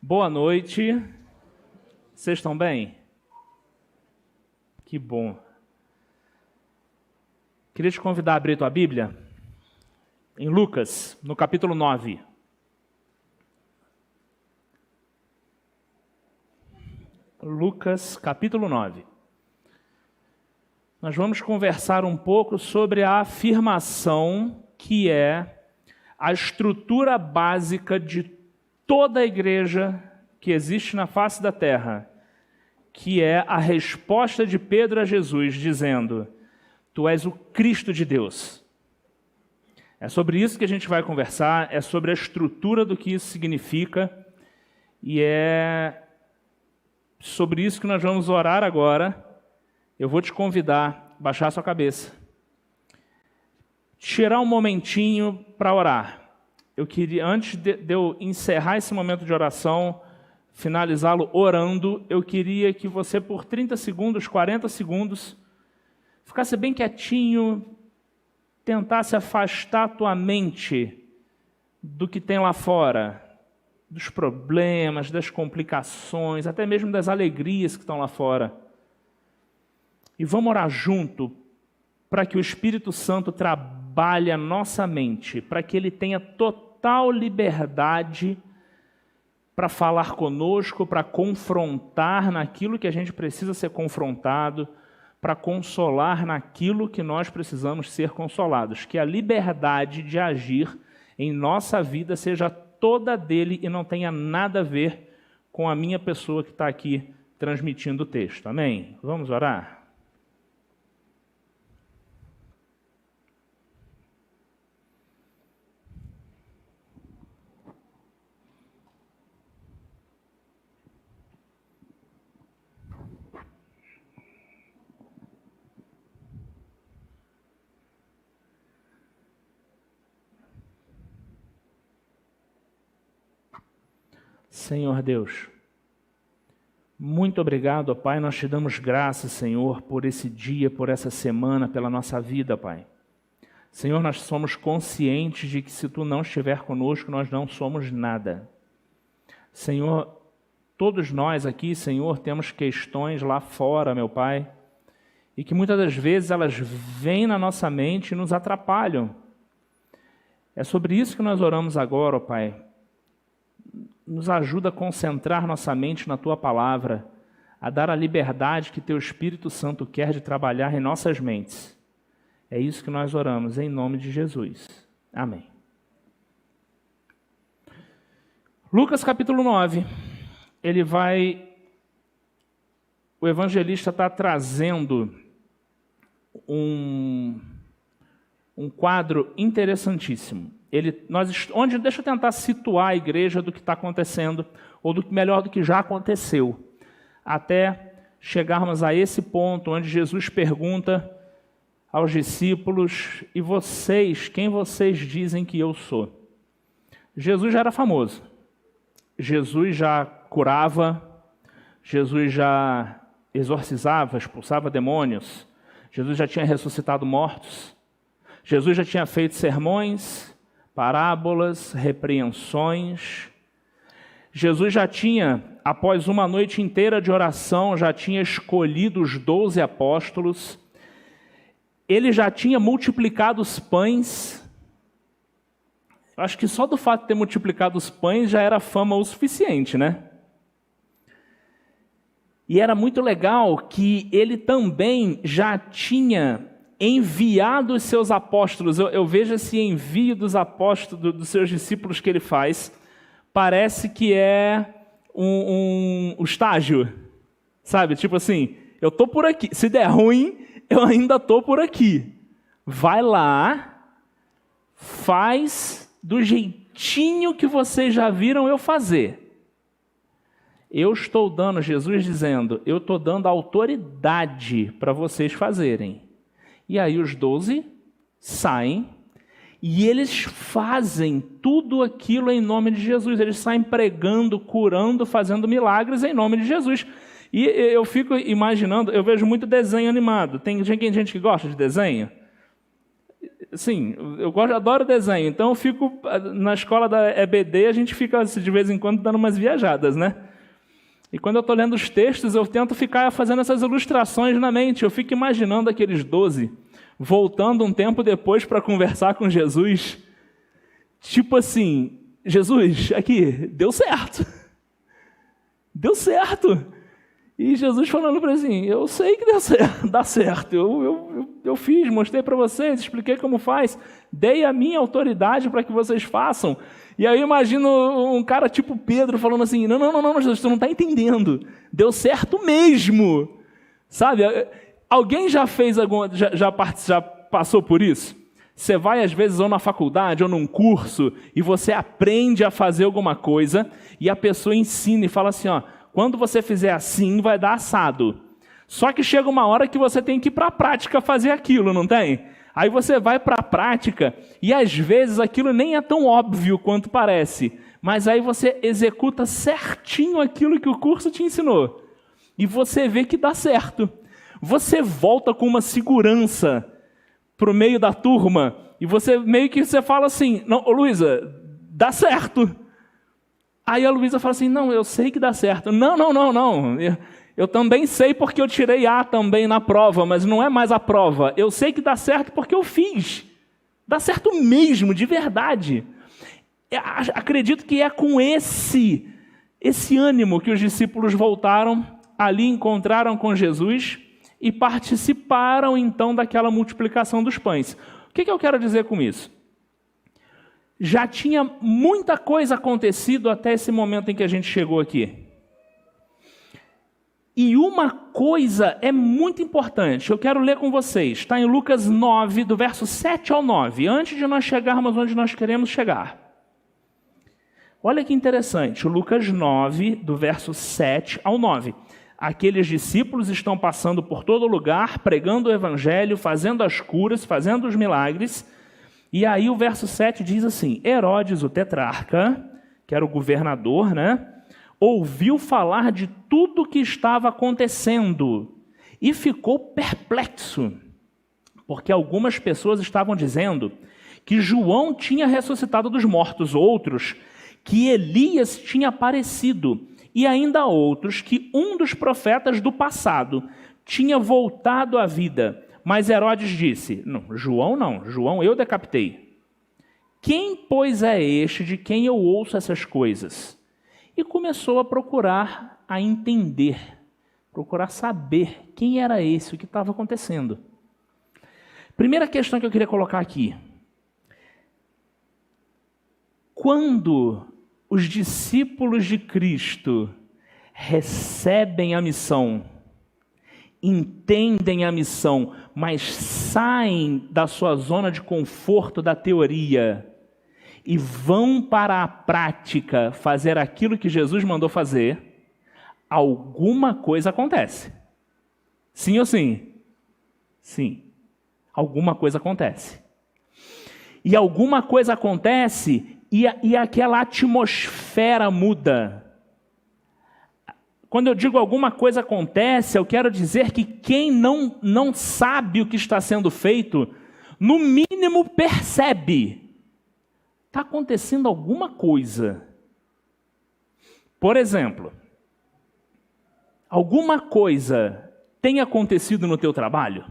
Boa noite. Vocês estão bem? Que bom. Queria te convidar a abrir tua Bíblia em Lucas, no capítulo 9. Lucas, capítulo 9. Nós vamos conversar um pouco sobre a afirmação que é a estrutura básica de toda a igreja que existe na face da terra, que é a resposta de Pedro a Jesus, dizendo: Tu és o Cristo de Deus. É sobre isso que a gente vai conversar, é sobre a estrutura do que isso significa, e é sobre isso que nós vamos orar agora. Eu vou te convidar a baixar a sua cabeça, tirar um momentinho para orar. Eu queria, antes de eu encerrar esse momento de oração, finalizá-lo orando, eu queria que você, por 30 segundos, 40 segundos, ficasse bem quietinho, tentasse afastar a tua mente do que tem lá fora, dos problemas, das complicações, até mesmo das alegrias que estão lá fora. E vamos orar junto para que o Espírito Santo trabalhe a nossa mente, para que Ele tenha total liberdade para falar conosco, para confrontar naquilo que a gente precisa ser confrontado, para consolar naquilo que nós precisamos ser consolados. Que a liberdade de agir em nossa vida seja toda dele e não tenha nada a ver com a minha pessoa que está aqui transmitindo o texto. Amém? Vamos orar? Senhor Deus, muito obrigado, ó Pai, nós te damos graças, Senhor, por esse dia, por essa semana, pela nossa vida, Pai. Senhor, nós somos conscientes de que se Tu não estiver conosco, nós não somos nada. Senhor, todos nós aqui, Senhor, temos questões lá fora, meu Pai, e que muitas das vezes elas vêm na nossa mente e nos atrapalham. É sobre isso que nós oramos agora, ó Pai. Nos ajuda a concentrar nossa mente na Tua Palavra, a dar a liberdade que Teu Espírito Santo quer de trabalhar em nossas mentes. É isso que nós oramos, em nome de Jesus. Amém. Lucas capítulo 9, o evangelista está trazendo um quadro interessantíssimo. Deixa eu tentar situar a igreja do que está acontecendo, ou melhor, do que já aconteceu, até chegarmos a esse ponto onde Jesus pergunta aos discípulos: e vocês, quem vocês dizem que eu sou? Jesus já era famoso, Jesus já curava, Jesus já exorcizava, expulsava demônios, Jesus já tinha ressuscitado mortos, Jesus já tinha feito sermões, parábolas, repreensões. Jesus já tinha, após uma noite inteira de oração, já tinha escolhido os 12 apóstolos. Ele já tinha multiplicado os pães. Eu acho que só do fato de ter multiplicado os pães já era fama o suficiente, né? E era muito legal que ele também já tinha enviado os seus apóstolos. Eu vejo esse envio dos apóstolos, dos seus discípulos que ele faz, parece que é um estágio, sabe? Tipo assim, eu estou por aqui, se der ruim, eu ainda estou por aqui. Vai lá, faz do jeitinho que vocês já viram eu fazer. Eu estou dando, Jesus dizendo, eu estou dando autoridade para vocês fazerem. E aí os 12 saem e eles fazem tudo aquilo em nome de Jesus. Eles saem pregando, curando, fazendo milagres em nome de Jesus. E eu fico imaginando, eu vejo muito desenho animado. Tem gente que gosta de desenho? Sim, adoro desenho, então eu fico, na escola da EBD, a gente fica de vez em quando dando umas viajadas, né? E quando eu estou lendo os textos, eu tento ficar fazendo essas ilustrações na mente, eu fico imaginando aqueles 12, voltando um tempo depois para conversar com Jesus, tipo assim, Jesus, aqui, deu certo, deu certo. E Jesus falando para ele assim, eu sei que dá certo, eu fiz, mostrei para vocês, expliquei como faz, dei a minha autoridade para que vocês façam. E aí eu imagino um cara tipo Pedro falando assim, não, Jesus, tu não está entendendo, deu certo mesmo, sabe? Alguém já fez já passou por isso? Você vai às vezes ou na faculdade ou num curso e você aprende a fazer alguma coisa e a pessoa ensina e fala assim, ó, quando você fizer assim, vai dar assado. Só que chega uma hora que você tem que ir para a prática fazer aquilo, não tem? Aí você vai para a prática e às vezes aquilo nem é tão óbvio quanto parece. Mas aí você executa certinho aquilo que o curso te ensinou. E você vê que dá certo. Você volta com uma segurança para o meio da turma e você meio que você fala assim, não, ô Luísa, dá certo. Aí a Luísa fala assim, não, eu sei que dá certo. Não. Eu também sei porque eu tirei A também na prova, mas não é mais a prova. Eu sei que dá certo porque eu fiz. Dá certo mesmo, de verdade. Acredito que é com esse ânimo que os discípulos voltaram, ali encontraram com Jesus e participaram então daquela multiplicação dos pães. O que eu quero dizer com isso? Já tinha muita coisa acontecido até esse momento em que a gente chegou aqui. E uma coisa é muito importante, eu quero ler com vocês, está em Lucas 9, do verso 7 ao 9, antes de nós chegarmos onde nós queremos chegar. Olha que interessante, Lucas 9, do verso 7 ao 9. Aqueles discípulos estão passando por todo lugar, pregando o evangelho, fazendo as curas, fazendo os milagres. E aí o verso 7 diz assim, Herodes, o tetrarca, que era o governador, né, ouviu falar de tudo o que estava acontecendo e ficou perplexo, porque algumas pessoas estavam dizendo que João tinha ressuscitado dos mortos, outros que Elias tinha aparecido, e ainda outros que um dos profetas do passado tinha voltado à vida. Mas Herodes disse, não, João eu decapitei. Quem, pois, é este de quem eu ouço essas coisas? E começou a procurar, a entender, procurar saber quem era esse, o que estava acontecendo. Primeira questão que eu queria colocar aqui. Quando os discípulos de Cristo recebem a missão, entendem a missão, mas saem da sua zona de conforto da teoria e vão para a prática fazer aquilo que Jesus mandou fazer, alguma coisa acontece. Sim ou sim? Sim. Alguma coisa acontece. E alguma coisa acontece e aquela atmosfera muda. Quando eu digo alguma coisa acontece, eu quero dizer que quem não sabe o que está sendo feito, no mínimo percebe. Está acontecendo alguma coisa. Por exemplo, alguma coisa tem acontecido no teu trabalho?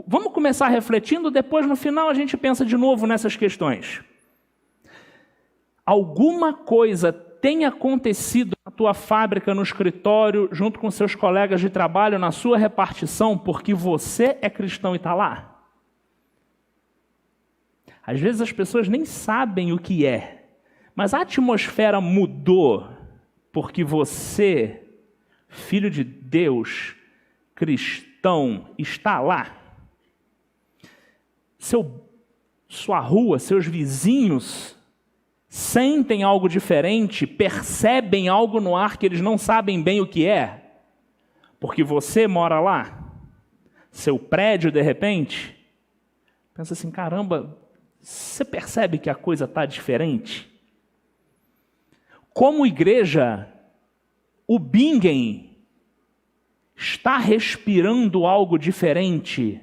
Vamos começar refletindo, depois no final a gente pensa de novo nessas questões. Alguma coisa tem acontecido na tua fábrica, no escritório, junto com seus colegas de trabalho, na sua repartição, porque você é cristão e está lá? Às vezes as pessoas nem sabem o que é, mas a atmosfera mudou porque você, filho de Deus, cristão, está lá. Sua rua, seus vizinhos sentem algo diferente, percebem algo no ar que eles não sabem bem o que é, porque você mora lá, seu prédio de repente, pensa assim, caramba, você percebe que a coisa está diferente? Como igreja, o Bingen está respirando algo diferente.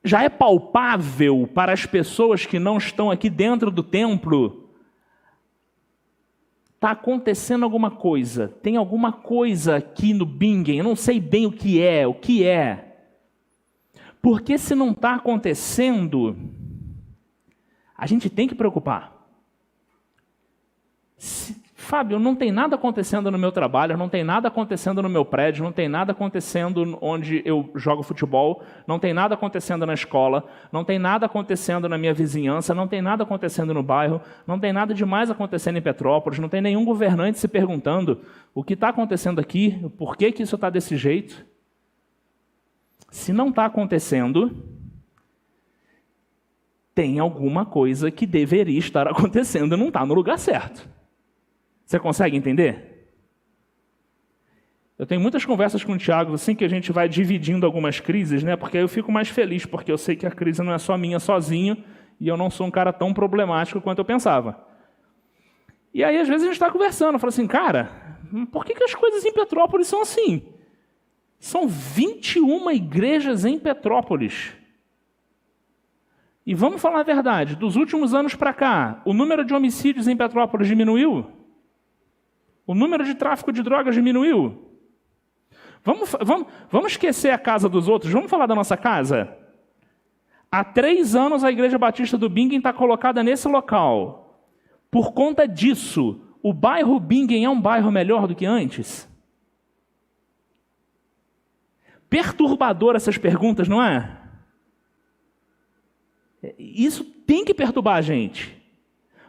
já é palpável para as pessoas que não estão aqui dentro do templo. Está acontecendo alguma coisa, tem alguma coisa aqui no Bingen, eu não sei bem o que é. Porque se não está acontecendo, a gente tem que preocupar. Fábio, não tem nada acontecendo no meu trabalho, não tem nada acontecendo no meu prédio, não tem nada acontecendo onde eu jogo futebol, não tem nada acontecendo na escola, não tem nada acontecendo na minha vizinhança, não tem nada acontecendo no bairro, não tem nada demais acontecendo em Petrópolis, não tem nenhum governante se perguntando o que está acontecendo aqui, por que isso está desse jeito. Se não está acontecendo, tem alguma coisa que deveria estar acontecendo e não está no lugar certo. Você consegue entender? Eu tenho muitas conversas com o Thiago, assim, que a gente vai dividindo algumas crises, né? Porque aí eu fico mais feliz, porque eu sei que a crise não é só minha sozinho e eu não sou um cara tão problemático quanto eu pensava. E aí, às vezes, a gente está conversando, eu falo assim, cara, por que as coisas em Petrópolis são assim? São 21 igrejas em Petrópolis. E vamos falar a verdade, dos últimos anos para cá, o número de homicídios em Petrópolis diminuiu? O número de tráfico de drogas diminuiu? Vamos esquecer a casa dos outros, vamos falar da nossa casa? Há 3 anos a Igreja Batista do Bingen está colocada nesse local. Por conta disso, o bairro Bingen é um bairro melhor do que antes? Perturbador essas perguntas, não é? Isso tem que perturbar a gente.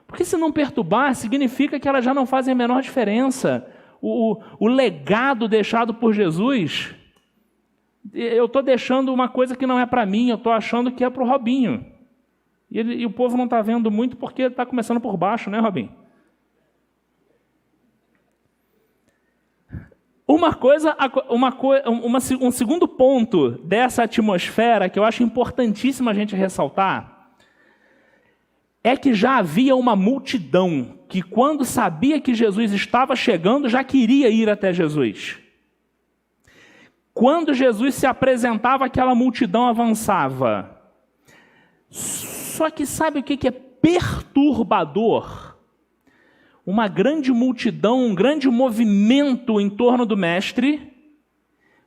Porque se não perturbar, significa que elas já não fazem a menor diferença. O legado deixado por Jesus, eu estou deixando uma coisa que não é para mim, eu estou achando que é para o Robinho. E o povo não está vendo muito porque está começando por baixo, né, Robinho? Um segundo ponto dessa atmosfera que eu acho importantíssimo a gente ressaltar é que já havia uma multidão que, quando sabia que Jesus estava chegando, já queria ir até Jesus. Quando Jesus se apresentava, aquela multidão avançava. Só que sabe o que é perturbador? Uma grande multidão, um grande movimento em torno do mestre,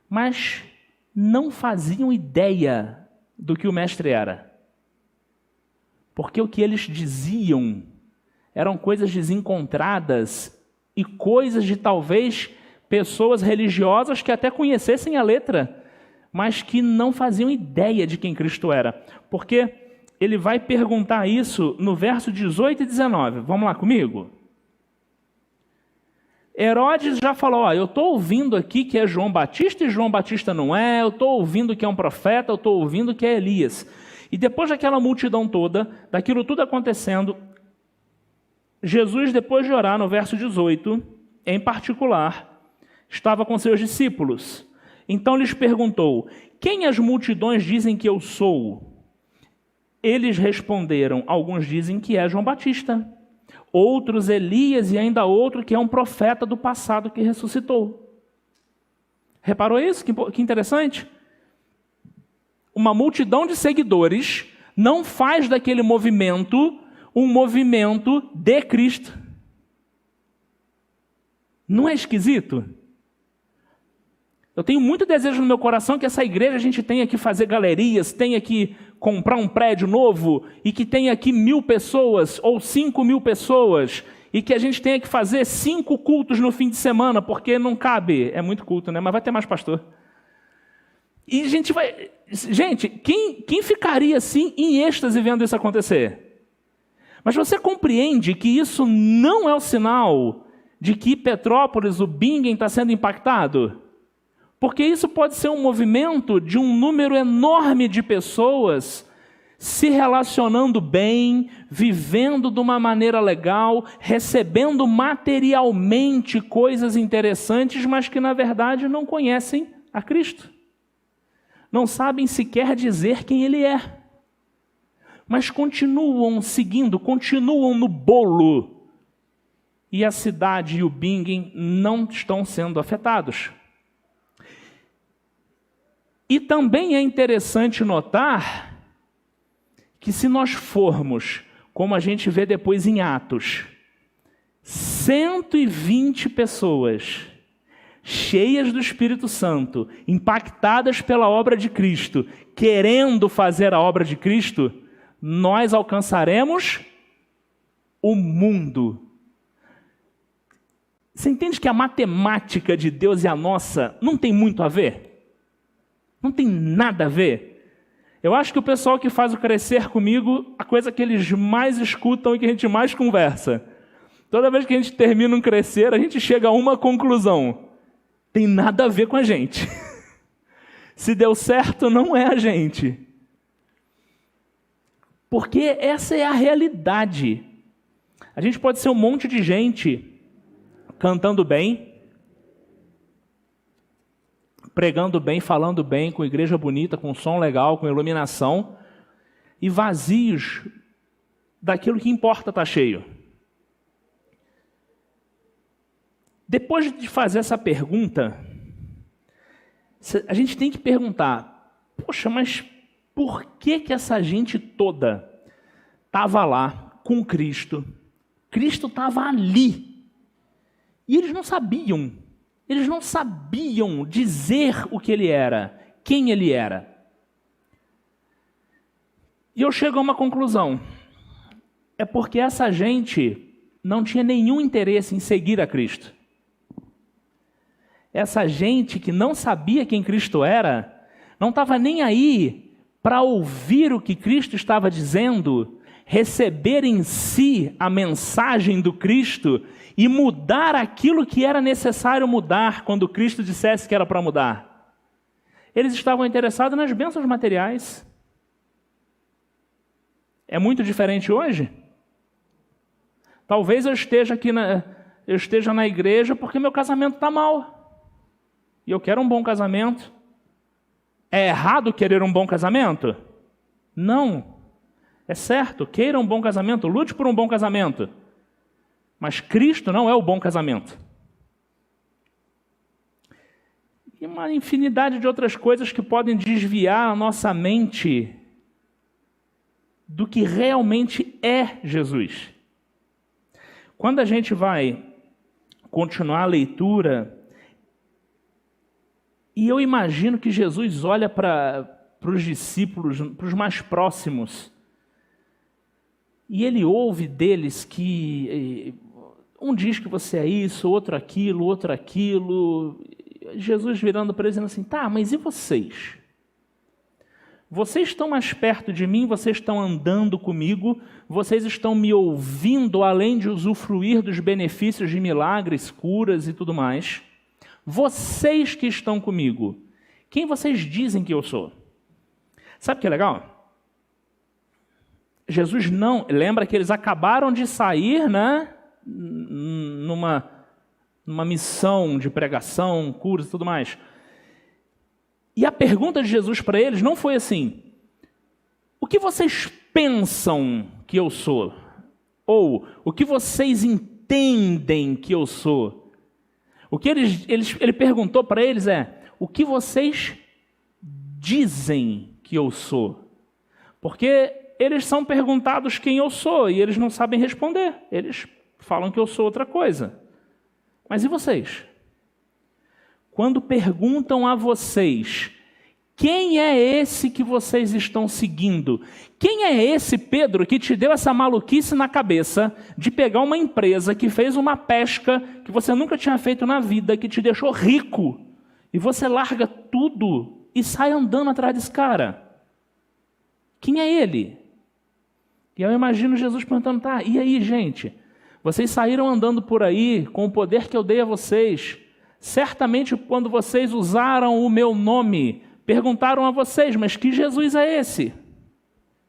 mas não faziam ideia do que o mestre era. Porque o que eles diziam eram coisas desencontradas e coisas de talvez pessoas religiosas que até conhecessem a letra, mas que não faziam ideia de quem Cristo era. Porque ele vai perguntar isso no verso 18 e 19. Vamos lá comigo? Herodes já falou, eu estou ouvindo aqui que é João Batista e João Batista não é, eu estou ouvindo que é um profeta, eu estou ouvindo que é Elias. E depois daquela multidão toda, daquilo tudo acontecendo, Jesus, depois de orar, no verso 18, em particular, estava com seus discípulos. Então lhes perguntou, quem as multidões dizem que eu sou? Eles responderam, alguns dizem que é João Batista, outros Elias e ainda outro que é um profeta do passado que ressuscitou. Reparou isso? Que interessante. Uma multidão de seguidores não faz daquele movimento um movimento de Cristo. Não é esquisito? Eu tenho muito desejo no meu coração que essa igreja a gente tenha que fazer galerias, tenha que comprar um prédio novo e que tenha aqui 1.000 pessoas ou 5.000 pessoas e que a gente tenha que fazer 5 cultos no fim de semana, porque não cabe. É muito culto, né? Mas vai ter mais pastor. E a gente vai... Gente, quem ficaria assim em êxtase vendo isso acontecer? Mas você compreende que isso não é o sinal de que Petrópolis, o Bingen, está sendo impactado? Porque isso pode ser um movimento de um número enorme de pessoas se relacionando bem, vivendo de uma maneira legal, recebendo materialmente coisas interessantes, mas que na verdade não conhecem a Cristo. Não sabem sequer dizer quem Ele é. Mas continuam seguindo, continuam no bolo. E a cidade e o Bingen não estão sendo afetados. E também é interessante notar que se nós formos, como a gente vê depois em Atos, 120 pessoas cheias do Espírito Santo, impactadas pela obra de Cristo, querendo fazer a obra de Cristo, nós alcançaremos o mundo. Você entende que a matemática de Deus e a nossa não tem muito a ver? Não tem nada a ver. Eu acho que o pessoal que faz o Crescer comigo, a coisa que eles mais escutam e que a gente mais conversa. Toda vez que a gente termina um Crescer, a gente chega a uma conclusão. Tem nada a ver com a gente. Se deu certo, não é a gente. Porque essa é a realidade. A gente pode ser um monte de gente cantando bem, pregando bem, falando bem, com igreja bonita, com som legal, com iluminação, e vazios daquilo que importa estar cheio. Depois de fazer essa pergunta, a gente tem que perguntar, poxa, mas por que essa gente toda estava lá com Cristo? Cristo estava ali. E eles não sabiam dizer o que ele era, quem ele era. E eu chego a uma conclusão. É porque essa gente não tinha nenhum interesse em seguir a Cristo. Essa gente que não sabia quem Cristo era, não estava nem aí para ouvir o que Cristo estava dizendo, receber em si a mensagem do Cristo e mudar aquilo que era necessário mudar quando Cristo dissesse que era para mudar. Eles estavam interessados nas bênçãos materiais. É muito diferente hoje? Talvez eu esteja na igreja porque meu casamento está mal. E eu quero um bom casamento. É errado querer um bom casamento? Não. É certo, queira um bom casamento, lute por um bom casamento. Mas Cristo não é o bom casamento. E uma infinidade de outras coisas que podem desviar a nossa mente do que realmente é Jesus. Quando a gente vai continuar a leitura, e eu imagino que Jesus olha para os discípulos, para os mais próximos, e ele ouve deles que um diz que você é isso, outro aquilo. Jesus virando para eles dizendo assim, tá, mas e vocês? Vocês estão mais perto de mim, vocês estão andando comigo, vocês estão me ouvindo além de usufruir dos benefícios de milagres, curas e tudo mais. Vocês que estão comigo, quem vocês dizem que eu sou? Sabe o que é legal? Jesus não... Lembra que eles acabaram de sair, né, numa missão de pregação, curas e tudo mais. E a pergunta de Jesus para eles não foi assim, o que vocês pensam que eu sou? Ou o que vocês entendem que eu sou? O que ele perguntou para eles é, o que vocês dizem que eu sou? Porque eles são perguntados quem eu sou e eles não sabem responder. Eles falam que eu sou outra coisa. Mas e vocês? Quando perguntam a vocês, quem é esse que vocês estão seguindo? Quem é esse Pedro que te deu essa maluquice na cabeça de pegar uma empresa que fez uma pesca que você nunca tinha feito na vida, que te deixou rico, e você larga tudo e sai andando atrás desse cara? Quem é ele? E eu imagino Jesus perguntando, tá, e aí, gente? Vocês saíram andando por aí com o poder que eu dei a vocês. Certamente, quando vocês usaram o meu nome, perguntaram a vocês, mas que Jesus é esse?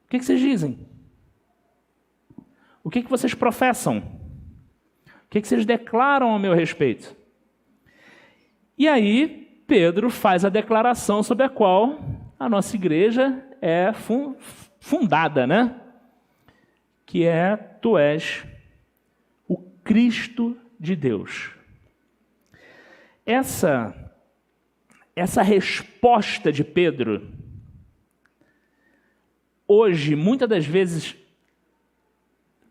O que vocês dizem? O que vocês professam? O que vocês declaram a meu respeito? E aí, Pedro faz a declaração sobre a qual a nossa igreja é fundada, né? Que é, tu és o Cristo de Deus. Essa resposta de Pedro hoje, muitas das vezes,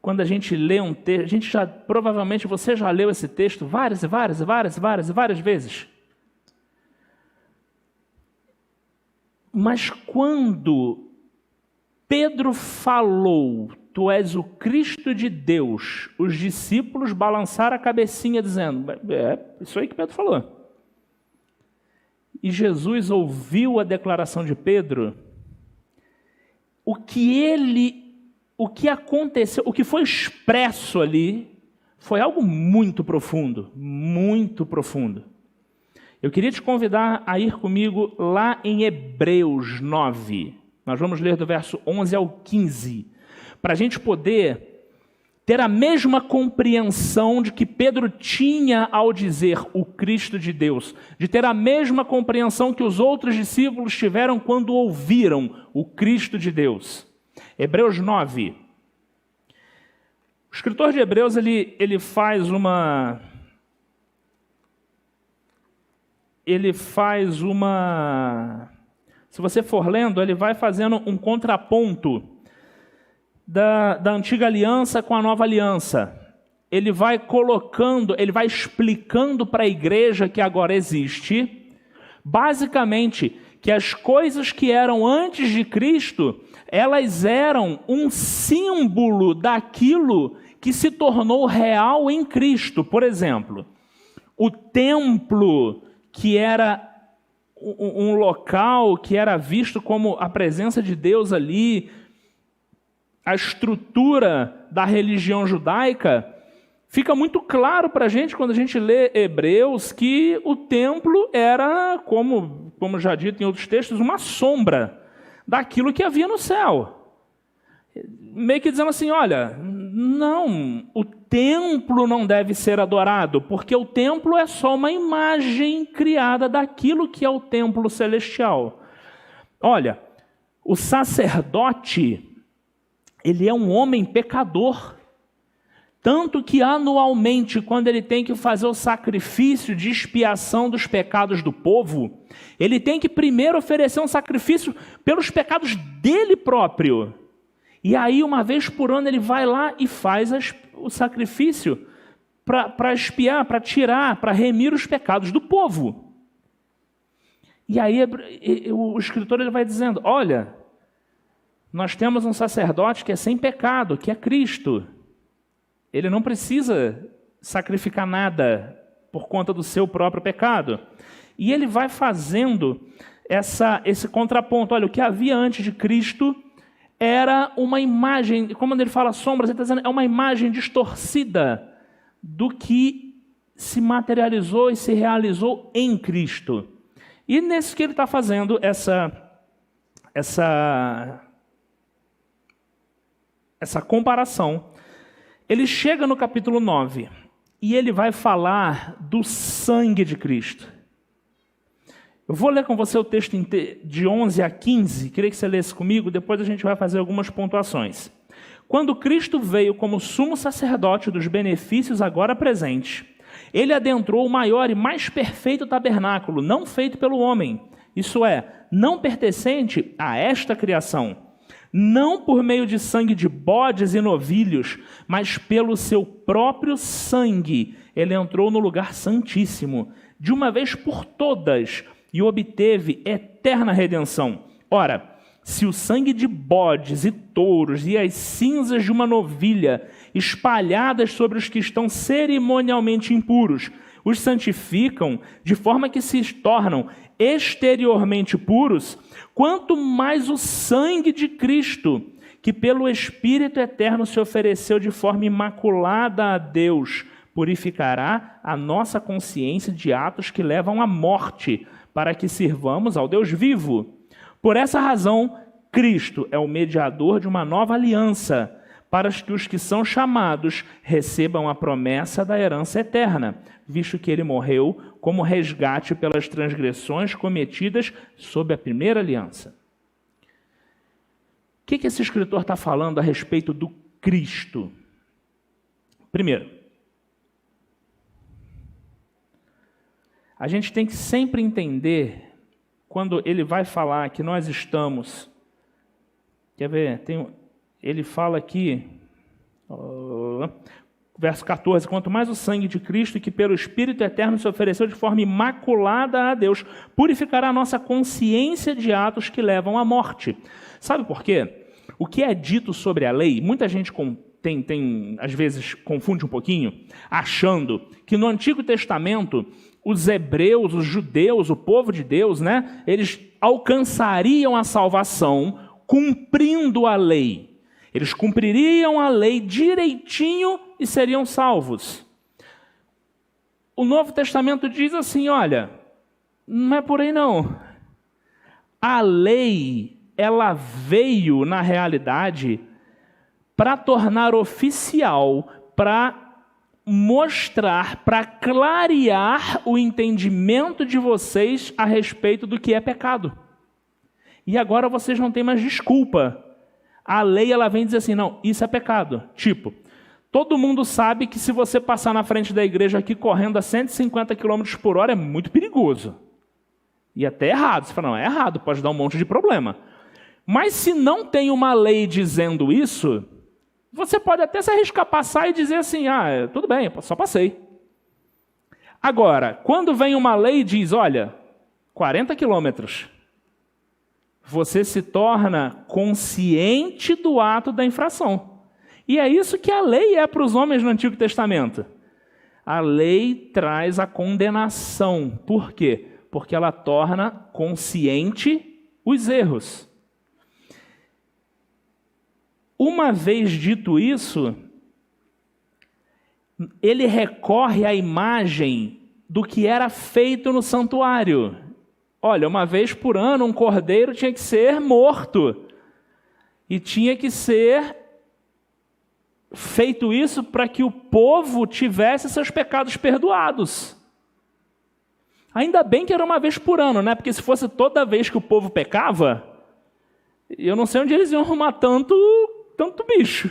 quando a gente lê um texto, provavelmente você já leu esse texto várias e várias e várias e várias e várias vezes. Mas quando Pedro falou, tu és o Cristo de Deus, os discípulos balançaram a cabecinha dizendo, é isso aí que Pedro falou. E Jesus ouviu a declaração de Pedro, o que aconteceu, o que foi expresso ali, foi algo muito profundo, muito profundo. Eu queria te convidar a ir comigo lá em Hebreus 9. Nós vamos ler do verso 11 ao 15, para a gente poder ter a mesma compreensão de que Pedro tinha ao dizer o Cristo de Deus, de ter a mesma compreensão que os outros discípulos tiveram quando ouviram o Cristo de Deus. Hebreus 9. O escritor de Hebreus, ele faz uma... Se você for lendo, ele vai fazendo um contraponto da antiga aliança com a nova aliança. Ele vai explicando para a igreja que agora existe, basicamente, que as coisas que eram antes de Cristo, elas eram um símbolo daquilo que se tornou real em Cristo. Por exemplo, o templo, que era um local que era visto como a presença de Deus ali, a estrutura da religião judaica, fica muito claro para a gente, quando a gente lê Hebreus, que o templo era, como já dito em outros textos, uma sombra daquilo que havia no céu. Meio que dizendo assim, olha, não, o templo não deve ser adorado, porque o templo é só uma imagem criada daquilo que é o templo celestial. Olha, o sacerdote, ele é um homem pecador, tanto que anualmente, quando ele tem que fazer o sacrifício de expiação dos pecados do povo, ele tem que primeiro oferecer um sacrifício pelos pecados dele próprio. E aí, uma vez por ano, ele vai lá e faz o sacrifício para expiar, para tirar, para remir os pecados do povo. E aí o escritor ele vai dizendo, olha, nós temos um sacerdote que é sem pecado, que é Cristo. Ele não precisa sacrificar nada por conta do seu próprio pecado. E ele vai fazendo esse contraponto. Olha, o que havia antes de Cristo era uma imagem, como ele fala sombras, ele está dizendo, é uma imagem distorcida do que se materializou e se realizou em Cristo. E nesse que ele está fazendo essa comparação, ele chega no capítulo 9 e ele vai falar do sangue de Cristo. Eu vou ler com você o texto de 11 a 15, queria que você lesse comigo, depois a gente vai fazer algumas pontuações. Quando Cristo veio como sumo sacerdote dos benefícios agora presentes, ele adentrou o maior e mais perfeito tabernáculo, não feito pelo homem, isso é, não pertencente a esta criação, não por meio de sangue de bodes e novilhos, mas pelo seu próprio sangue, ele entrou no lugar santíssimo, de uma vez por todas, e obteve eterna redenção. Ora, se o sangue de bodes e touros e as cinzas de uma novilha espalhadas sobre os que estão cerimonialmente impuros os santificam de forma que se tornam exteriormente puros, quanto mais o sangue de Cristo, que pelo Espírito eterno se ofereceu de forma imaculada a Deus, purificará a nossa consciência de atos que levam à morte, para que sirvamos ao Deus vivo. Por essa razão, Cristo é o mediador de uma nova aliança, para que os que são chamados recebam a promessa da herança eterna, visto que ele morreu como resgate pelas transgressões cometidas sob a primeira aliança. O que esse escritor está falando a respeito do Cristo? Primeiro, a gente tem que sempre entender, quando ele vai falar que nós estamos Quer ver? Ele fala aqui, verso 14, quanto mais o sangue de Cristo, que pelo Espírito Eterno se ofereceu de forma imaculada a Deus, purificará a nossa consciência de atos que levam à morte. Sabe por quê? O que é dito sobre a lei, muita gente às vezes confunde um pouquinho, achando que no Antigo Testamento os hebreus, os judeus, o povo de Deus, né, eles alcançariam a salvação cumprindo a lei. Eles cumpririam a lei direitinho e seriam salvos. O Novo Testamento diz assim, olha, não é por aí não. A lei, ela veio, na realidade, para tornar oficial, para mostrar, para clarear o entendimento de vocês a respeito do que é pecado. E agora vocês não têm mais desculpa. A lei, ela vem dizer assim, não, isso é pecado. Tipo, todo mundo sabe que se você passar na frente da igreja aqui correndo a 150 km por hora é muito perigoso. E até errado. Você fala, não, é errado, pode dar um monte de problema. Mas se não tem uma lei dizendo isso, você pode até se arriscar a passar e dizer assim, tudo bem, só passei. Agora, quando vem uma lei e diz, olha, 40 quilômetros, você se torna consciente do ato da infração. E é isso que a lei é para os homens no Antigo Testamento. A lei traz a condenação. Por quê? Porque ela torna consciente os erros. Uma vez dito isso, ele recorre à imagem do que era feito no santuário. Olha, uma vez por ano um cordeiro tinha que ser morto. E tinha que ser feito isso para que o povo tivesse seus pecados perdoados. Ainda bem que era uma vez por ano, né? Porque se fosse toda vez que o povo pecava, eu não sei onde eles iam arrumar tanto bicho.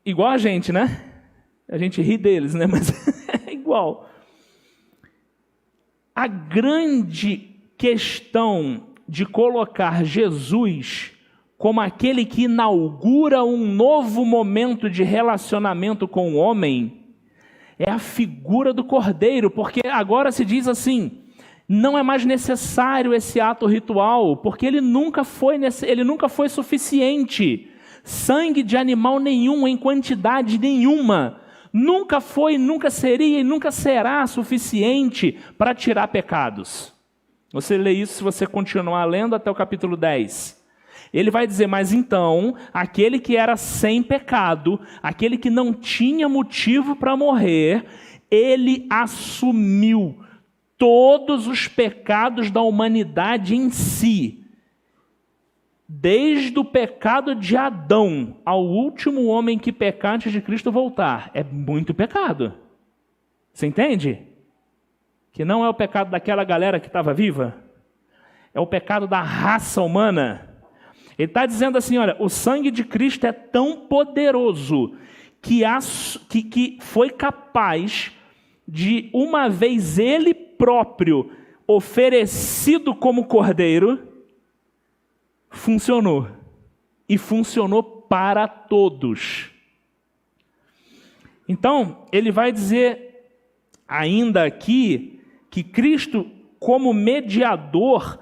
Igual a gente, né? A gente ri deles, né? Mas é igual. A grande questão de colocar Jesus como aquele que inaugura um novo momento de relacionamento com o homem é a figura do Cordeiro, porque agora se diz assim, não é mais necessário esse ato ritual, porque ele nunca foi suficiente. Sangue de animal nenhum, em quantidade nenhuma, nunca foi, nunca seria e nunca será suficiente para tirar pecados. Você lê isso se você continuar lendo até o capítulo 10. Ele vai dizer, mas então, aquele que era sem pecado, aquele que não tinha motivo para morrer, ele assumiu todos os pecados da humanidade em si. Desde o pecado de Adão ao último homem que pecar antes de Cristo voltar. É muito pecado. Você entende? Que não é o pecado daquela galera que estava viva. É o pecado da raça humana. Ele está dizendo assim, olha, o sangue de Cristo é tão poderoso que foi capaz de, uma vez ele próprio oferecido como cordeiro, funcionou. E funcionou para todos. Então, ele vai dizer ainda aqui que Cristo, como mediador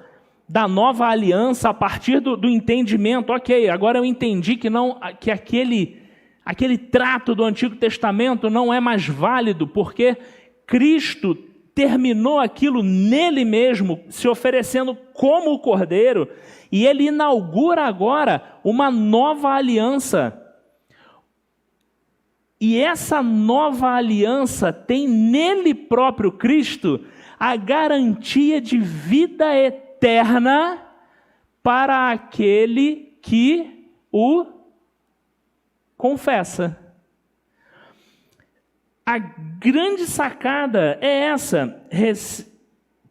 da nova aliança, a partir do entendimento, ok, agora eu entendi que aquele trato do Antigo Testamento não é mais válido, porque Cristo terminou aquilo nele mesmo, se oferecendo como o Cordeiro, e ele inaugura agora uma nova aliança. E essa nova aliança tem nele próprio Cristo a garantia de vida eterna para aquele que o confessa. A grande sacada é essa.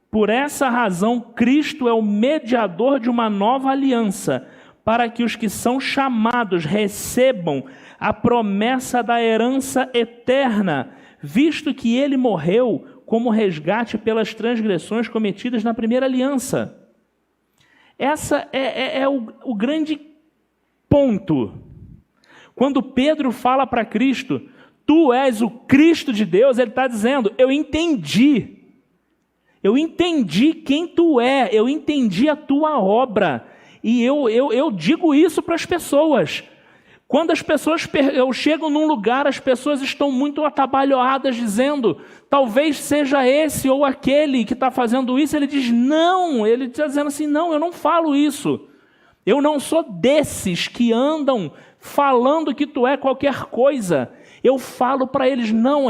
Por essa razão, Cristo é o mediador de uma nova aliança, para que os que são chamados recebam a promessa da herança eterna, visto que ele morreu como resgate pelas transgressões cometidas na primeira aliança. Essa é o grande ponto. Quando Pedro fala para Cristo, tu és o Cristo de Deus, ele está dizendo, eu entendi quem tu é, eu entendi a tua obra, e eu digo isso para as pessoas. Quando as pessoas, eu chego num lugar, as pessoas estão muito atabalhoadas, dizendo, talvez seja esse ou aquele que está fazendo isso, ele diz, não, ele está dizendo assim, não, eu não falo isso, eu não sou desses que andam falando que tu é qualquer coisa, eu falo para eles, não,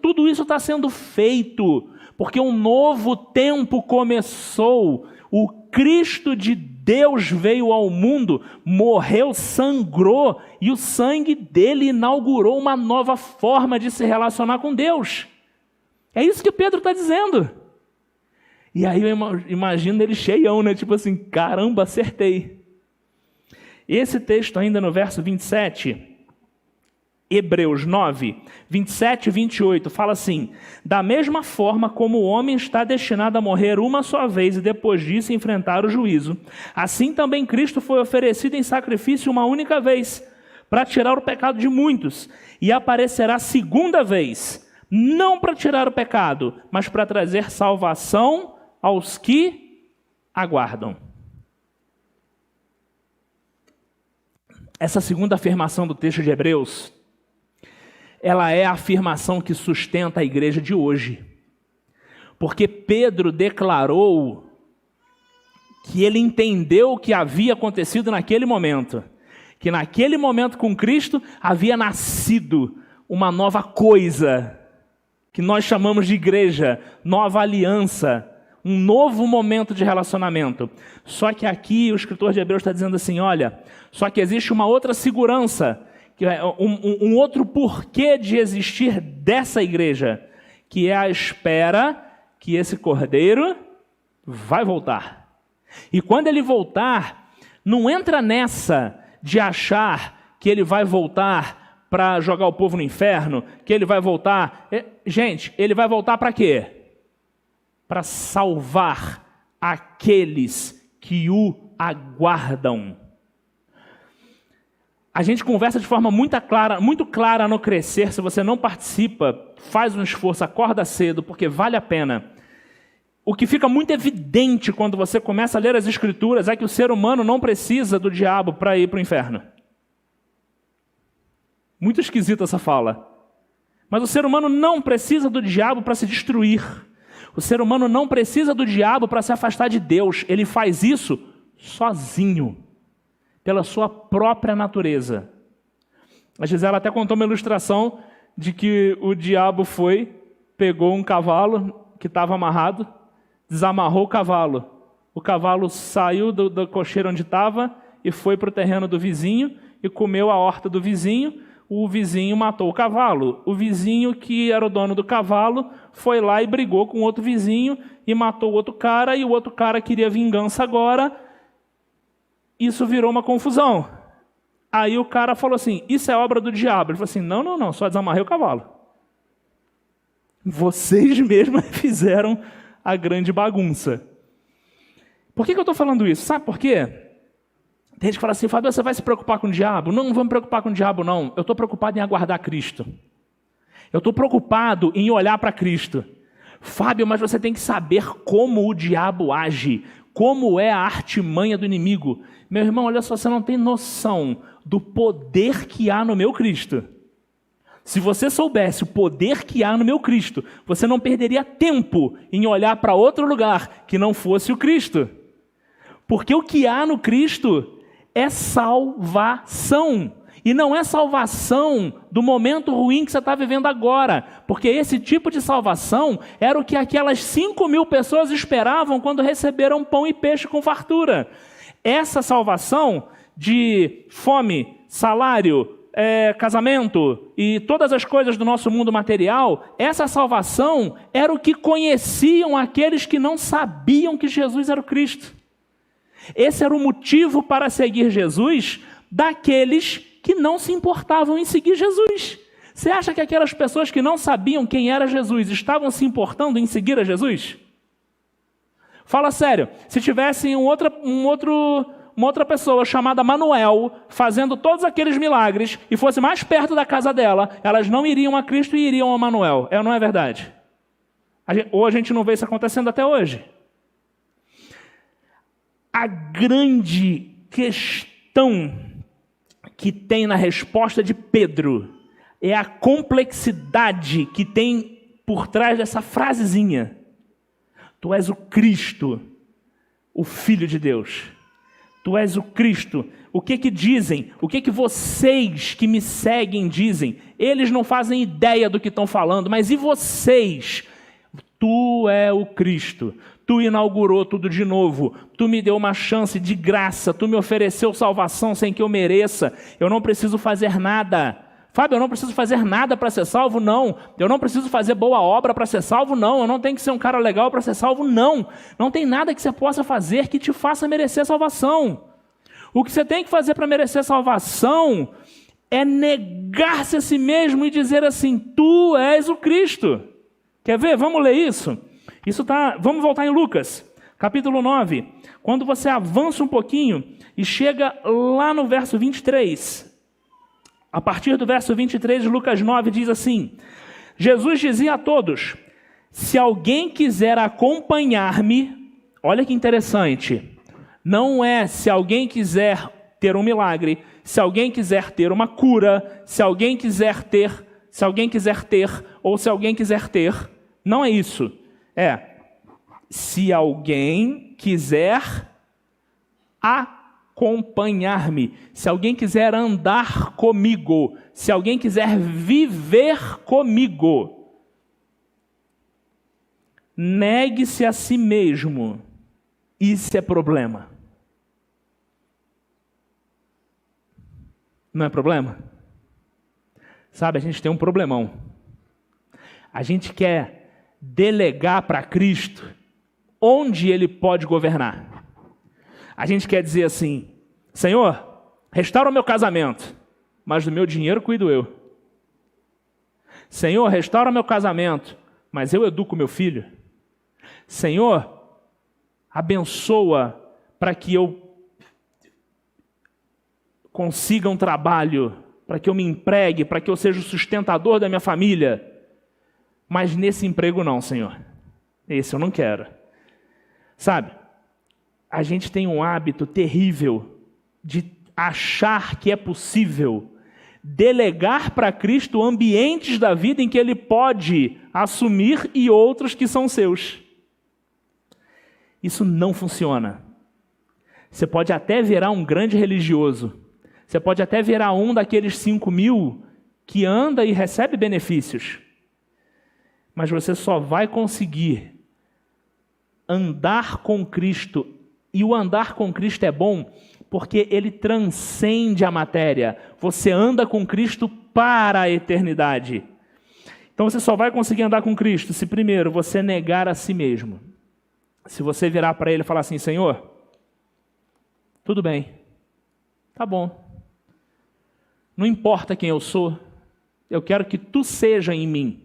tudo isso está sendo feito, porque um novo tempo começou, o Cristo de Deus veio ao mundo, morreu, sangrou, e o sangue dele inaugurou uma nova forma de se relacionar com Deus. É isso que Pedro está dizendo. E aí eu imagino ele cheião, né? Tipo assim, caramba, acertei. Esse texto ainda no verso 27... Hebreus 9, 27 e 28, fala assim, da mesma forma como o homem está destinado a morrer uma só vez e depois disso enfrentar o juízo, assim também Cristo foi oferecido em sacrifício uma única vez, para tirar o pecado de muitos, e aparecerá segunda vez, não para tirar o pecado, mas para trazer salvação aos que aguardam. Essa segunda afirmação do texto de Hebreus, ela é a afirmação que sustenta a igreja de hoje. Porque Pedro declarou que ele entendeu o que havia acontecido naquele momento. Que naquele momento com Cristo havia nascido uma nova coisa, que nós chamamos de igreja, nova aliança, um novo momento de relacionamento. Só que aqui o escritor de Hebreus está dizendo assim, olha, só que existe uma outra segurança, um outro porquê de existir dessa igreja, que é a espera que esse cordeiro vai voltar. E quando ele voltar, não entra nessa de achar que ele vai voltar para jogar o povo no inferno, que ele vai voltar... Gente, ele vai voltar para quê? Para salvar aqueles que o aguardam. A gente conversa de forma muito clara no Crescer. Se você não participa, faz um esforço, acorda cedo, porque vale a pena. O que fica muito evidente quando você começa a ler as Escrituras é que o ser humano não precisa do diabo para ir para o inferno. Muito esquisita essa fala. Mas o ser humano não precisa do diabo para se destruir. O ser humano não precisa do diabo para se afastar de Deus. Ele faz isso sozinho, pela sua própria natureza. A Gisela até contou uma ilustração de que o diabo pegou um cavalo que estava amarrado, desamarrou o cavalo saiu da cocheira onde estava e foi para o terreno do vizinho e comeu a horta do vizinho. O vizinho matou o cavalo. O vizinho, que era o dono do cavalo, foi lá e brigou com outro vizinho e matou o outro cara, e o outro cara queria vingança agora. Isso virou uma confusão. Aí o cara falou assim, isso é obra do diabo. Ele falou assim, não, só desamarrei o cavalo. Vocês mesmos fizeram a grande bagunça. Por que eu estou falando isso? Sabe por quê? Tem gente que fala assim, Fábio, você vai se preocupar com o diabo? Não vou me preocupar com o diabo, não. Eu estou preocupado em aguardar Cristo. Eu estou preocupado em olhar para Cristo. Fábio, mas você tem que saber como o diabo age, como é a artimanha do inimigo. Meu irmão, olha só, você não tem noção do poder que há no meu Cristo. Se você soubesse o poder que há no meu Cristo, você não perderia tempo em olhar para outro lugar que não fosse o Cristo. Porque o que há no Cristo é salvação. E não é salvação do momento ruim que você está vivendo agora. Porque esse tipo de salvação era o que aquelas 5.000 pessoas esperavam quando receberam pão e peixe com fartura. Essa salvação de fome, salário, casamento e todas as coisas do nosso mundo material, essa salvação era o que conheciam aqueles que não sabiam que Jesus era o Cristo. Esse era o motivo para seguir Jesus daqueles que não se importavam em seguir Jesus. Você acha que aquelas pessoas que não sabiam quem era Jesus estavam se importando em seguir a Jesus? Fala sério, se tivesse uma outra pessoa chamada Manuel fazendo todos aqueles milagres e fosse mais perto da casa dela, elas não iriam a Cristo e iriam a Manuel. É ou não é verdade? Ou a gente não vê isso acontecendo até hoje. A grande questão que tem na resposta de Pedro é a complexidade que tem por trás dessa frasezinha. Tu és o Cristo, o Filho de Deus. Tu és o Cristo. O que dizem? O que vocês que me seguem dizem? Eles não fazem ideia do que estão falando, mas e vocês? Tu é o Cristo. Tu inaugurou tudo de novo. Tu me deu uma chance de graça. Tu me ofereceu salvação sem que eu mereça. Eu não preciso fazer nada. Fábio, eu não preciso fazer nada para ser salvo? Não. Eu não preciso fazer boa obra para ser salvo? Não. Eu não tenho que ser um cara legal para ser salvo? Não. Não tem nada que você possa fazer que te faça merecer salvação. O que você tem que fazer para merecer salvação é negar-se a si mesmo e dizer assim, tu és o Cristo. Quer ver? Vamos ler isso? Vamos voltar em Lucas, capítulo 9. Quando você avança um pouquinho e chega lá no verso 23... A partir do verso 23 de Lucas 9 diz assim, Jesus dizia a todos, se alguém quiser acompanhar-me, olha que interessante, não é se alguém quiser ter um milagre, se alguém quiser ter uma cura, se alguém quiser ter, ou se alguém quiser ter, não é isso, é se alguém quiser acompanhar-me, se alguém quiser andar comigo, se alguém quiser viver comigo, negue-se a si mesmo. Isso é problema. Não é problema? Sabe, a gente tem um problemão. A gente quer delegar para Cristo onde Ele pode governar. A gente quer dizer assim, Senhor, restaura o meu casamento, mas do meu dinheiro cuido eu. Senhor, restaura o meu casamento, mas eu educo meu filho. Senhor, abençoa para que eu consiga um trabalho, para que eu me empregue, para que eu seja o sustentador da minha família. Mas nesse emprego não, Senhor. Esse eu não quero. Sabe? A gente tem um hábito terrível de achar que é possível delegar para Cristo ambientes da vida em que Ele pode assumir e outros que são seus. Isso não funciona. Você pode até virar um grande religioso. Você pode até virar um daqueles 5.000 que anda e recebe benefícios. Mas você só vai conseguir andar com Cristo. E o andar com Cristo é bom porque ele transcende a matéria. Você anda com Cristo para a eternidade. Então você só vai conseguir andar com Cristo se primeiro você negar a si mesmo. Se você virar para Ele e falar assim, Senhor, tudo bem, tá bom. Não importa quem eu sou, eu quero que Tu seja em mim.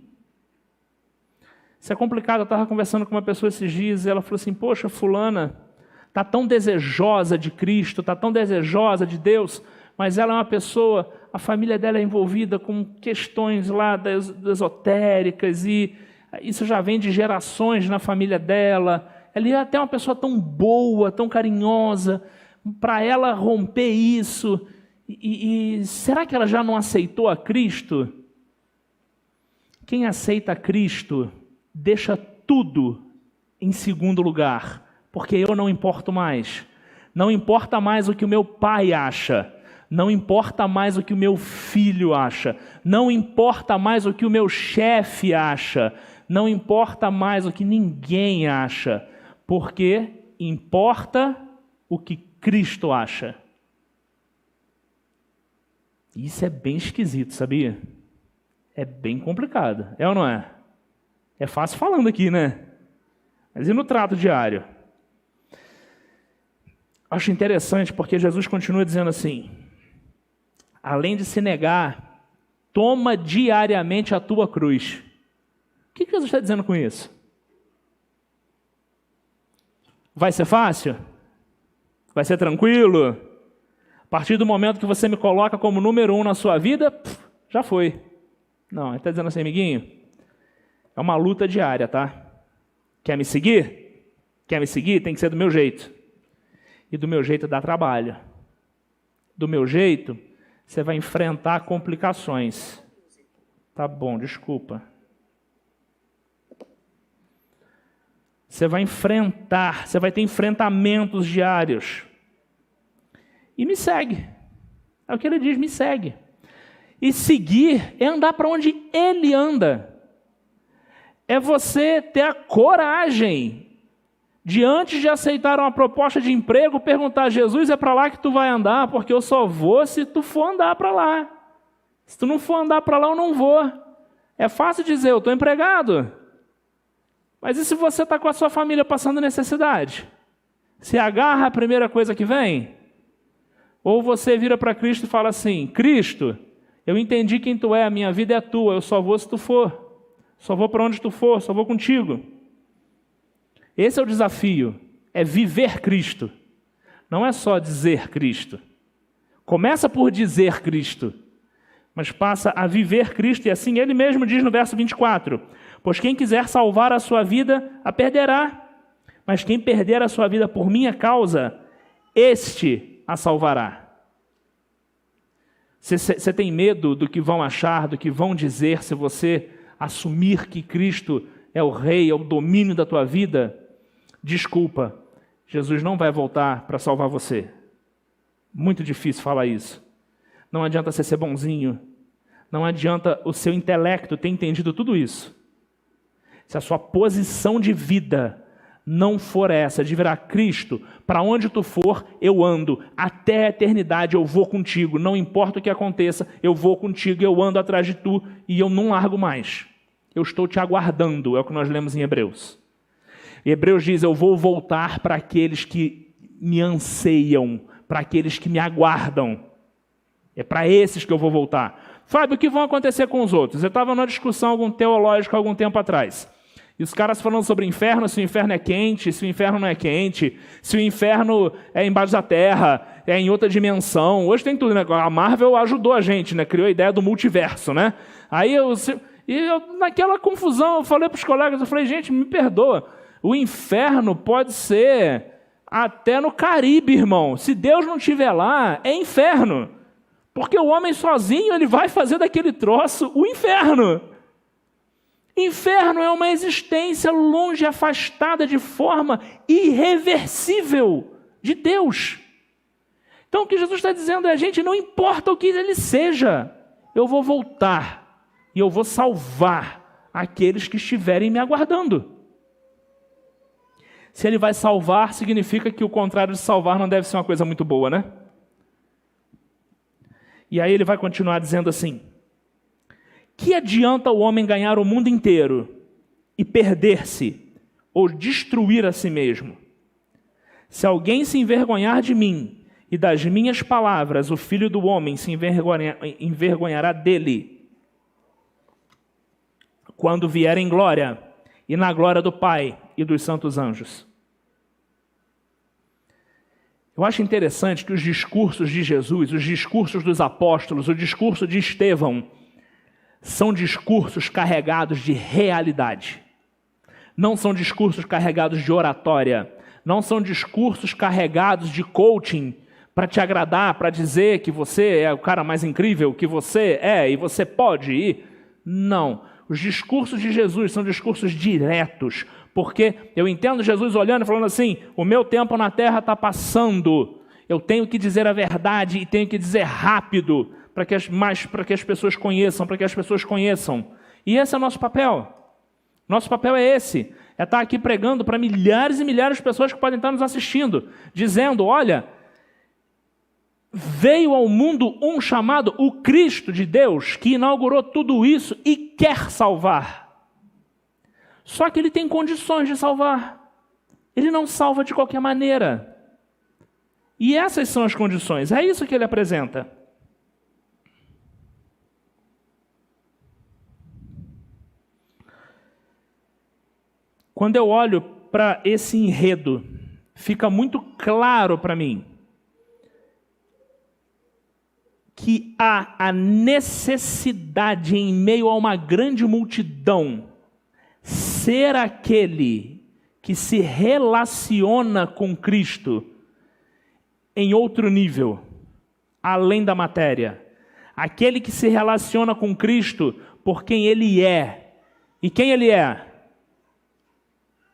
Isso é complicado, eu estava conversando com uma pessoa esses dias e ela falou assim, poxa, fulana está tão desejosa de Cristo, está tão desejosa de Deus, mas ela é uma pessoa, a família dela é envolvida com questões lá esotéricas e isso já vem de gerações na família dela. Ela é até uma pessoa tão boa, tão carinhosa, para ela romper isso, e será que ela já não aceitou a Cristo? Quem aceita a Cristo deixa tudo em segundo lugar, porque eu não importo mais. Não importa mais o que o meu pai acha, não importa mais o que o meu filho acha, não importa mais o que o meu chefe acha, não importa mais o que ninguém acha, porque importa o que Cristo acha. Isso é bem esquisito, sabia? É bem complicado, é ou não é? É fácil falando aqui, né? Mas e no trato diário? Acho interessante porque Jesus continua dizendo assim, além de se negar, toma diariamente a tua cruz. O que Jesus está dizendo com isso? Vai ser fácil? Vai ser tranquilo? A partir do momento que você me coloca como número 1 na sua vida, já foi. Não, ele está dizendo assim, amiguinho, é uma luta diária, tá? Quer me seguir? Quer me seguir? Tem que ser do meu jeito. E do meu jeito dá trabalho. Do meu jeito, você vai enfrentar complicações. Tá bom, desculpa. Você vai enfrentar, você vai ter enfrentamentos diários. E me segue. É o que ele diz, me segue. E seguir é andar para onde ele anda. É você ter a coragem de, antes de aceitar uma proposta de emprego, perguntar a Jesus, é para lá que tu vai andar? Porque eu só vou se tu for andar para lá. Se tu não for andar para lá, eu não vou. É fácil dizer, eu estou empregado. Mas e se você está com a sua família passando necessidade? Você agarra a primeira coisa que vem? Ou você vira para Cristo e fala assim, Cristo, eu entendi quem tu é, a minha vida é tua, eu só vou se tu for. Só vou para onde tu for, só vou contigo. Esse é o desafio, é viver Cristo. Não é só dizer Cristo. Começa por dizer Cristo, mas passa a viver Cristo. E assim ele mesmo diz no verso 24, pois quem quiser salvar a sua vida, a perderá. Mas quem perder a sua vida por minha causa, este a salvará. Você tem medo do que vão achar, do que vão dizer, se você assumir que Cristo é o Rei, é o domínio da tua vida? Desculpa, Jesus não vai voltar para salvar você. Muito difícil falar isso. Não adianta você ser bonzinho. Não adianta o seu intelecto ter entendido tudo isso. Se a sua posição de vida não for essa, de virar Cristo, para onde tu for, eu ando. Até a eternidade eu vou contigo. Não importa o que aconteça, eu vou contigo, eu ando atrás de tu e eu não largo mais. Eu estou te aguardando, é o que nós lemos em Hebreus. E Hebreus diz, eu vou voltar para aqueles que me anseiam, para aqueles que me aguardam. É para esses que eu vou voltar. Fábio, o que vai acontecer com os outros? Eu estava numa discussão teológica algum tempo atrás. E os caras falando sobre o inferno, se o inferno é quente, se o inferno não é quente, se o inferno é embaixo da terra, é em outra dimensão. Hoje tem tudo, né? A Marvel ajudou a gente, né? Criou a ideia do multiverso, né? Aí eu naquela confusão, eu falei para os colegas, eu falei, gente, me perdoa. O inferno pode ser até no Caribe, irmão. Se Deus não estiver lá, é inferno. Porque o homem sozinho, ele vai fazer daquele troço o inferno. Inferno é uma existência longe, afastada de forma irreversível de Deus. Então o que Jesus está dizendo é, gente, não importa o que ele seja, eu vou voltar e eu vou salvar aqueles que estiverem me aguardando. Se ele vai salvar, significa que o contrário de salvar não deve ser uma coisa muito boa, né? E aí ele vai continuar dizendo assim, que adianta o homem ganhar o mundo inteiro e perder-se ou destruir a si mesmo? Se alguém se envergonhar de mim e das minhas palavras, o Filho do Homem se envergonhará dele, quando vier em glória e na glória do Pai e dos santos anjos. Eu acho interessante que os discursos de Jesus, os discursos dos apóstolos, o discurso de Estevão, são discursos carregados de realidade. Não são discursos carregados de oratória. Não são discursos carregados de coaching para te agradar, para dizer que você é o cara mais incrível, que você é e você pode ir. Não. Os discursos de Jesus são discursos diretos, porque eu entendo Jesus olhando e falando assim, o meu tempo na terra está passando, eu tenho que dizer a verdade e tenho que dizer rápido, para que as pessoas conheçam, para que as pessoas conheçam. E esse é o nosso papel. Nosso papel é esse, é estar aqui pregando para milhares e milhares de pessoas que podem estar nos assistindo, dizendo, olha, veio ao mundo um chamado o Cristo de Deus, que inaugurou tudo isso e quer salvar. Só que ele tem condições de salvar. Ele não salva de qualquer maneira. E essas são as condições, é isso que ele apresenta. Quando eu olho para esse enredo fica muito claro para mim que há a necessidade em meio a uma grande multidão ser aquele que se relaciona com Cristo em outro nível, além da matéria. Aquele que se relaciona com Cristo por quem Ele é. E quem Ele é?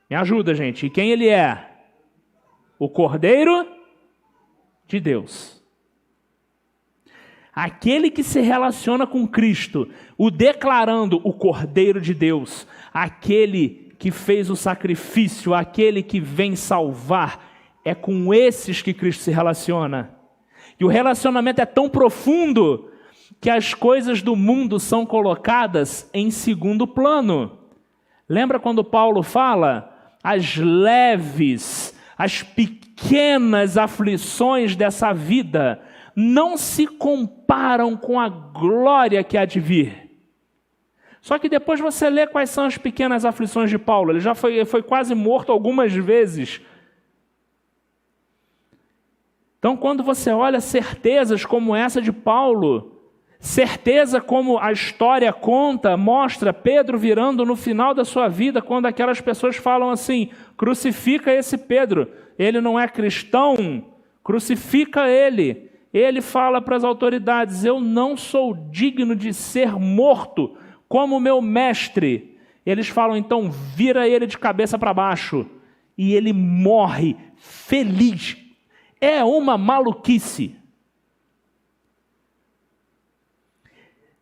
Me ajuda, gente. E quem Ele é? O Cordeiro de Deus. Aquele que se relaciona com Cristo, o declarando o Cordeiro de Deus, aquele que fez o sacrifício, aquele que vem salvar, é com esses que Cristo se relaciona. E o relacionamento é tão profundo que as coisas do mundo são colocadas em segundo plano. Lembra quando Paulo fala? As leves, as pequenas aflições dessa vida não se comparam com a glória que há de vir. Só que depois você lê quais são as pequenas aflições de Paulo. Ele já foi quase morto algumas vezes. Então, quando você olha certezas como essa de Paulo, certeza como a história conta, mostra Pedro virando no final da sua vida, quando aquelas pessoas falam assim, crucifica esse Pedro, ele não é cristão, crucifica ele. Ele fala para as autoridades, eu não sou digno de ser morto como meu mestre. Eles falam, então vira ele de cabeça para baixo. E ele morre feliz. É uma maluquice.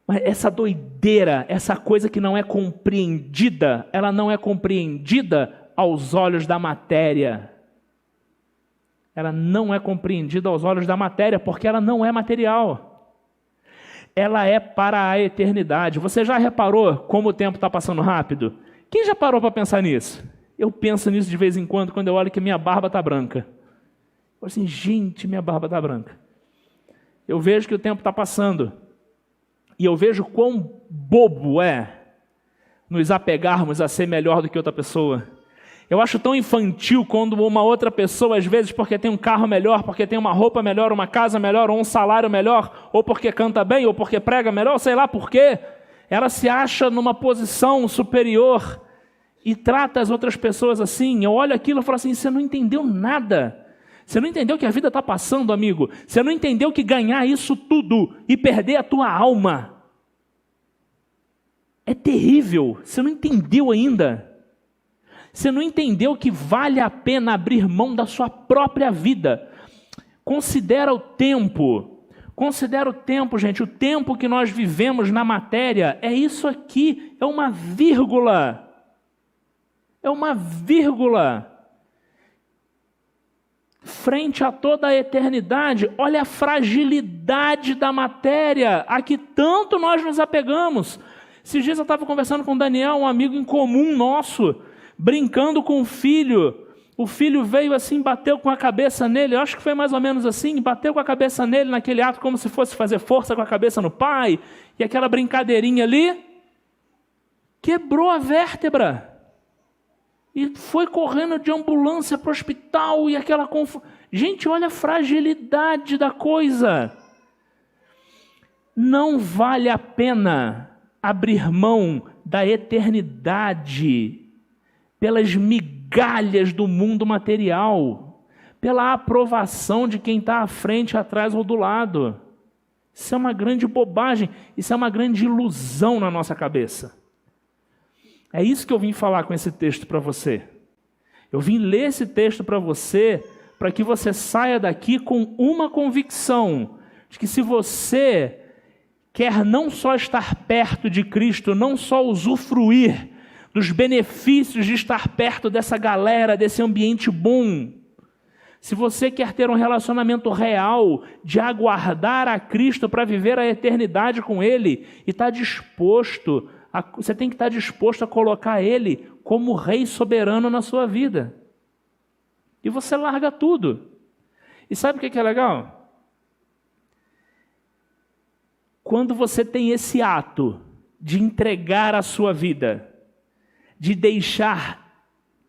Mas essa doideira, essa coisa que não é compreendida, ela não é compreendida aos olhos da matéria. Ela não é compreendida aos olhos da matéria, porque ela não é material. Ela é para a eternidade. Você já reparou como o tempo está passando rápido? Quem já parou para pensar nisso? Eu penso nisso de vez em quando eu olho que minha barba está branca. Eu falo assim, gente, minha barba está branca. Eu vejo que o tempo está passando. E eu vejo quão bobo é nos apegarmos a ser melhor do que outra pessoa. Eu acho tão infantil quando uma outra pessoa, às vezes porque tem um carro melhor, porque tem uma roupa melhor, uma casa melhor, ou um salário melhor, ou porque canta bem, ou porque prega melhor, sei lá por quê, ela se acha numa posição superior e trata as outras pessoas assim. Eu olho aquilo e falo assim, você não entendeu nada. Você não entendeu que a vida está passando, amigo. Você não entendeu que ganhar isso tudo e perder a tua alma é terrível. Você não entendeu ainda. Você não entendeu que vale a pena abrir mão da sua própria vida. Considera o tempo. Considera o tempo, gente. O tempo que nós vivemos na matéria é isso aqui. É uma vírgula. É uma vírgula. Frente a toda a eternidade, olha a fragilidade da matéria a que tanto nós nos apegamos. Esses dias eu estava conversando com o Daniel, um amigo em comum nosso, brincando com o filho. O filho veio assim, bateu com a cabeça nele, eu acho que foi mais ou menos assim, bateu com a cabeça nele naquele ato como se fosse fazer força com a cabeça no pai, e aquela brincadeirinha ali, quebrou a vértebra. E foi correndo de ambulância para o hospital e aquela confusão. Gente, olha a fragilidade da coisa. Não vale a pena abrir mão da eternidade pelas migalhas do mundo material, pela aprovação de quem está à frente, atrás ou do lado. Isso é uma grande bobagem, isso é uma grande ilusão na nossa cabeça. É isso que eu vim falar com esse texto para você. Eu vim ler esse texto para você, para que você saia daqui com uma convicção, de que se você quer não só estar perto de Cristo, não só usufruir dos benefícios de estar perto dessa galera, desse ambiente bom, se você quer ter um relacionamento real, de aguardar a Cristo para viver a eternidade com Ele, e está disposto, você tem que estar disposto a colocar Ele como Rei soberano na sua vida. E você larga tudo. E sabe o que é legal? Quando você tem esse ato de entregar a sua vida, de deixar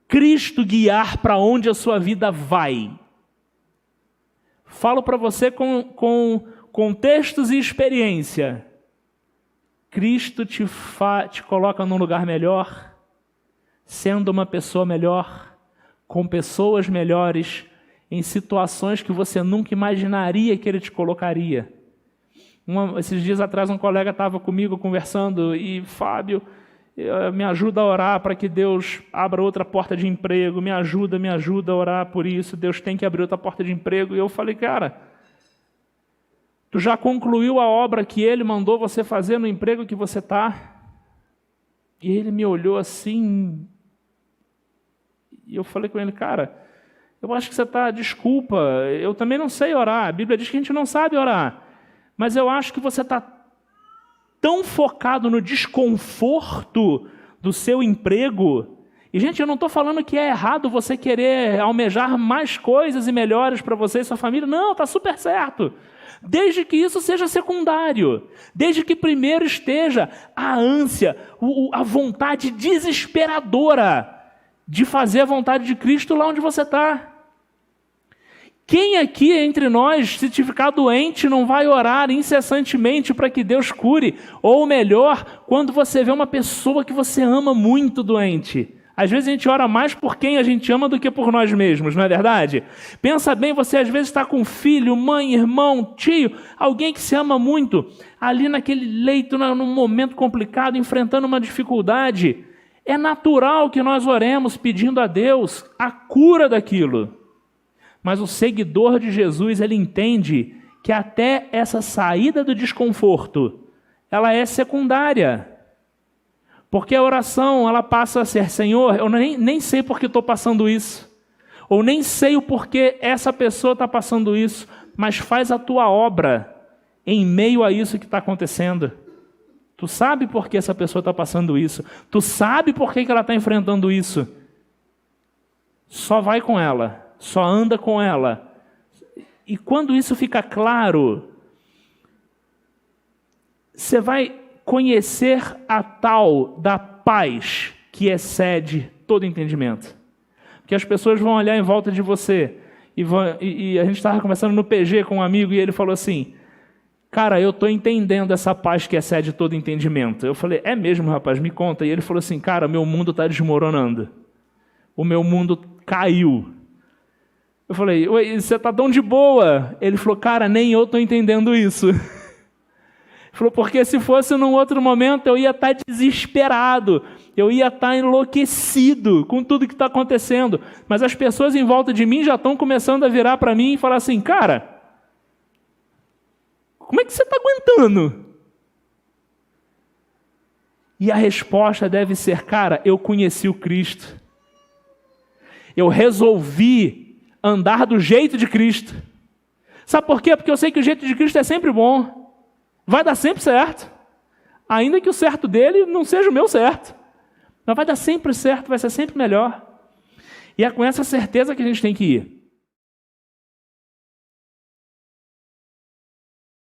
Cristo guiar para onde a sua vida vai. Falo para você com contextos e experiência. Cristo te coloca num lugar melhor, sendo uma pessoa melhor, com pessoas melhores, em situações que você nunca imaginaria que Ele te colocaria. Esses dias atrás um colega estava comigo conversando e, Fábio, me ajuda a orar para que Deus abra outra porta de emprego, me ajuda a orar por isso, Deus tem que abrir outra porta de emprego. E eu falei, cara, tu já concluiu a obra que Ele mandou você fazer no emprego que você está? E ele me olhou assim, e eu falei com ele, cara, eu acho que você está, desculpa, eu também não sei orar, a Bíblia diz que a gente não sabe orar, mas eu acho que você está tão focado no desconforto do seu emprego. E, gente, eu não estou falando que é errado você querer almejar mais coisas e melhores para você e sua família. Não, está super certo. Desde que isso seja secundário. Desde que primeiro esteja a ânsia, a vontade desesperadora de fazer a vontade de Cristo lá onde você está. Quem aqui entre nós, se ficar doente, não vai orar incessantemente para que Deus cure? Ou melhor, quando você vê uma pessoa que você ama muito doente. Às vezes a gente ora mais por quem a gente ama do que por nós mesmos, não é verdade? Pensa bem, você às vezes está com filho, mãe, irmão, tio, alguém que se ama muito, ali naquele leito, num momento complicado, enfrentando uma dificuldade. É natural que nós oremos pedindo a Deus a cura daquilo. Mas o seguidor de Jesus, ele entende que até essa saída do desconforto, ela é secundária. Porque a oração, ela passa a ser, Senhor, eu nem sei por que estou passando isso. Ou nem sei o porquê essa pessoa está passando isso, mas faz a tua obra em meio a isso que está acontecendo. Tu sabe por que essa pessoa está passando isso. Tu sabe por que ela está enfrentando isso. Só vai com ela. Só anda com ela. E quando isso fica claro, você vai conhecer a tal da paz que excede todo entendimento. Porque as pessoas vão olhar em volta de você, e a gente estava conversando no PG com um amigo, e ele falou assim, cara, eu estou entendendo essa paz que excede todo entendimento. Eu falei, é mesmo, rapaz, me conta. E ele falou assim, cara, meu mundo está desmoronando. O meu mundo caiu. Eu falei, você está tão de boa? Ele falou, cara, nem eu estou entendendo isso. Ele falou, porque se fosse num outro momento, eu ia estar desesperado, eu ia estar enlouquecido com tudo que está acontecendo. Mas as pessoas em volta de mim já estão começando a virar para mim e falar assim, cara, como é que você está aguentando? E a resposta deve ser, cara, eu conheci o Cristo. Eu resolvi andar do jeito de Cristo. Sabe por quê? Porque eu sei que o jeito de Cristo é sempre bom. Vai dar sempre certo. Ainda que o certo dele não seja o meu certo. Mas vai dar sempre certo, vai ser sempre melhor. E é com essa certeza que a gente tem que ir.